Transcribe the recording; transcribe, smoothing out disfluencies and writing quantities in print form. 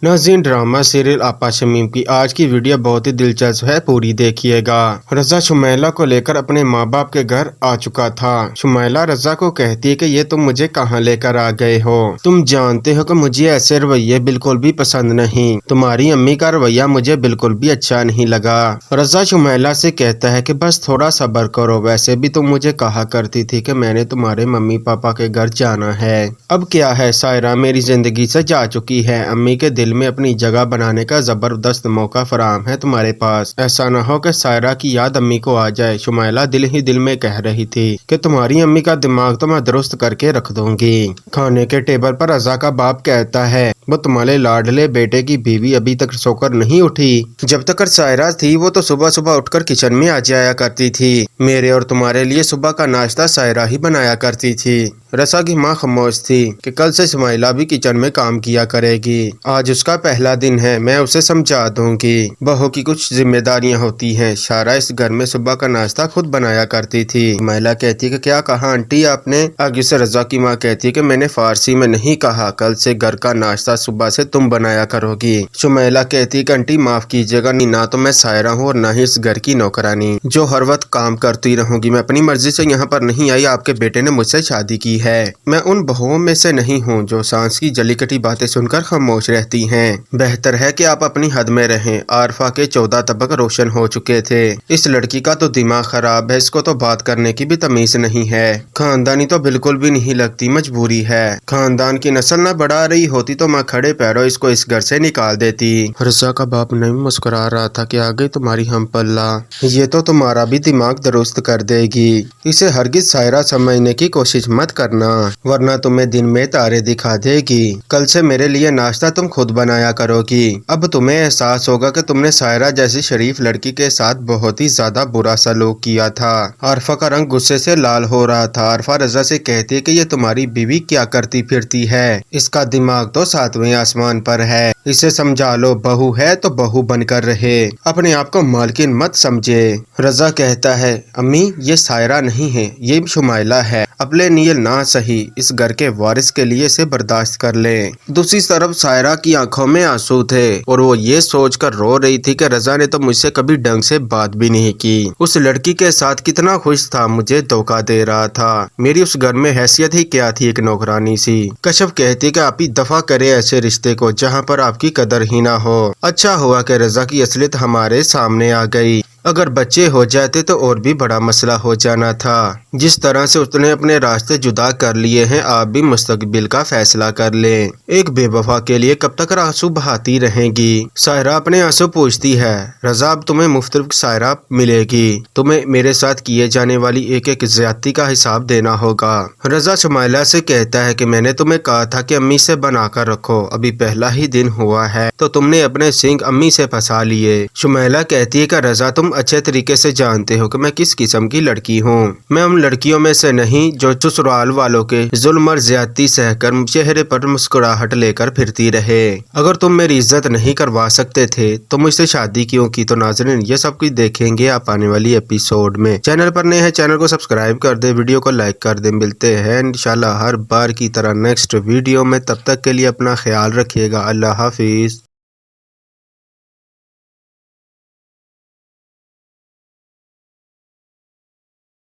नाज़रीन, drama serial आपा शमीम की आज की वीडियो बहुत ही दिलचस्प है, पूरी देखिएगा। रज़ा शुमैला को लेकर अपने माँ बाप के घर आ चुका था। शुमैला रज़ा को कहती है कि ये तुम मुझे कहाँ लेकर आ गए हो? तुम जानते हो कि मुझे ऐसे रवैये बिल्कुल भी पसंद नहीं। तुम्हारी अम्मी का रवैया मुझे बिल्कुल भी अच्छा नहीं लगा। रज़ा शुमैला से कहता है कि बस थोड़ा सब्र करो, वैसे भी तुम मुझे कहा करती थी कि मैंने तुम्हारे मम्मी पापा के घर जाना है। अब क्या है, सायरा मेरी जिंदगी से जा चुकी है। अम्मी के दिल में अपनी जगह बनाने का जबरदस्त मौका फराम है तुम्हारे पास। ऐसा न हो कि सायरा की याद अम्मी को आ जाए। शुमैला दिल ही दिल में कह रही थी कि तुम्हारी अम्मी का दिमाग तो मैं दुरुस्त करके रख दूंगी। खाने के टेबल पर रज़ा का बाप कहता है वो तुम्हारे लाडले बेटे की बीवी अभी तक सोकर नहीं उठी। जब तक सायरा थी वो तो सुबह सुबह उठकर किचन में आ जाया करती थी। मेरे और तुम्हारे लिए सुबह का नाश्ता सायरा ही बनाया करती थी। रज़ा की माँ खामोश थी कि कल से शुमैला भी किचन में काम किया करेगी। आज उसका पहला दिन है, मैं उसे समझा दूंगी। बहू की कुछ जिम्मेदारियां होती हैं। सायरा इस घर में सुबह का नाश्ता खुद बनाया करती थी। शुमैला कहती कि क्या कहा आंटी आपने? आगे से रज़ा की माँ कहती कि मैंने फारसी में नहीं कहा, कल से घर का नाश्ता सुबह से तुम बनाया करोगी। शुमैला कहती कि आंटी माफ कीजिएगा, ना तो मैं सायरा हूँ और ना ही इस घर की नौकरानी जो हर वक्त काम करती रहूंगी। मैं अपनी मर्जी से यहाँ पर नहीं आई, आपके बेटे ने मुझसे शादी की है। मैं उन बहुओं में से नहीं हूँ जो सांस की जली कटी बातें सुनकर खामोश रहती हैं। बेहतर है कि आप अपनी हद में रहें। आरफा के 14 तबक रोशन हो चुके थे। इस लड़की का तो दिमाग खराब है, इसको तो बात करने की भी तमीज नहीं है। खानदानी तो बिल्कुल भी नहीं लगती, मजबूरी है। खानदान की नस्ल न बढ़ा रही होती तो मैं खड़े पैरों इसको इस घर से निकाल देती। रज़ा का बाप नहीं मुस्कुरा रहा था कि आ गई तुम्हारी हम पल्ला, ये तो तुम्हारा भी दिमाग दुरुस्त कर देगी। इसे हरगिज सायरा समझने की कोशिश मत करना, वरना तुम्हें दिन में तारे दिखा देगी। कल से मेरे लिए नाश्ता तुम खुद बनाया करोगी। अब तुम्हें एहसास होगा कि तुमने सायरा जैसी शरीफ लड़की के साथ बहुत ही ज्यादा बुरा सलूक किया था। आरफा का रंग गुस्से से लाल हो रहा था। आरफा रज़ा से कहती है कि ये तुम्हारी बीवी क्या करती फिरती है, इसका दिमाग तो 7वें आसमान पर है। इसे समझा लो, बहू है तो बहू बनकर रहे, अपने आप को मालकिन मत समझे। रज़ा कहता है अम्मी ये सायरा नहीं है, ये शुमैला है। अपने लिए ना सही, इस घर के वारिस के लिए इसे बर्दाश्त कर ले। दूसरी तरफ सायरा की आंखों में आंसू थे और वो ये सोचकर रो रही थी कि रज़ा ने तो मुझसे कभी ढंग से बात भी नहीं की। उस लड़की के साथ कितना खुश था, मुझे धोखा दे रहा था। मेरी उस घर में हैसियत ही क्या थी, एक नौकरानी सी। कश्यप कहती कि आप ही दफा करे ऐसे रिश्ते को जहाँ पर आपकी कदर ही ना हो। अच्छा हुआ कि रज़ा की असलियत हमारे सामने आ गई, अगर बच्चे हो जाते तो और भी बड़ा मसला हो जाना था। जिस तरह से उसने अपने रास्ते जुदा कर लिए हैं, आप भी मुस्तकबिल का फैसला कर लें। एक बेवफा के लिए कब तक आंसू बहाती रहेंगी? सायरा अपने आंसू पूछती है। रज़ा अब तुम्हें मुख्तलिफ सायरा मिलेगी, तुम्हें मेरे साथ किए जाने वाली एक एक ज्यादती का हिसाब देना होगा। रज़ा शुमैला से कहता है कि मैंने तुम्हें कहा था कि अम्मी से बना कर रखो, अभी पहला ही दिन हुआ है तो तुमने अपने सींग अम्मी से फंसा लिए। शुमैला कहती है कि रज़ा तुम अच्छे तरीके से जानते हो कि मैं किस किस्म की लड़की हूँ। मैं उन लड़कियों में से नहीं जो ससुराल वालों के जुल्म और ज्यादती सहकर चेहरे पर मुस्कुराहट लेकर फिरती रहे। अगर तुम मेरी इज्जत नहीं करवा सकते थे तो मुझसे शादी क्यों की? तो नाज़रीन, ये सब कुछ देखेंगे आप आने वाली एपिसोड में। चैनल पर नए हैं, चैनल को सब्सक्राइब कर दे, वीडियो को लाइक कर दे। मिलते हैं इंशाल्लाह हर बार की तरह नेक्स्ट वीडियो में, तब तक के लिए अपना ख्याल रखिएगा। अल्लाह हाफिज।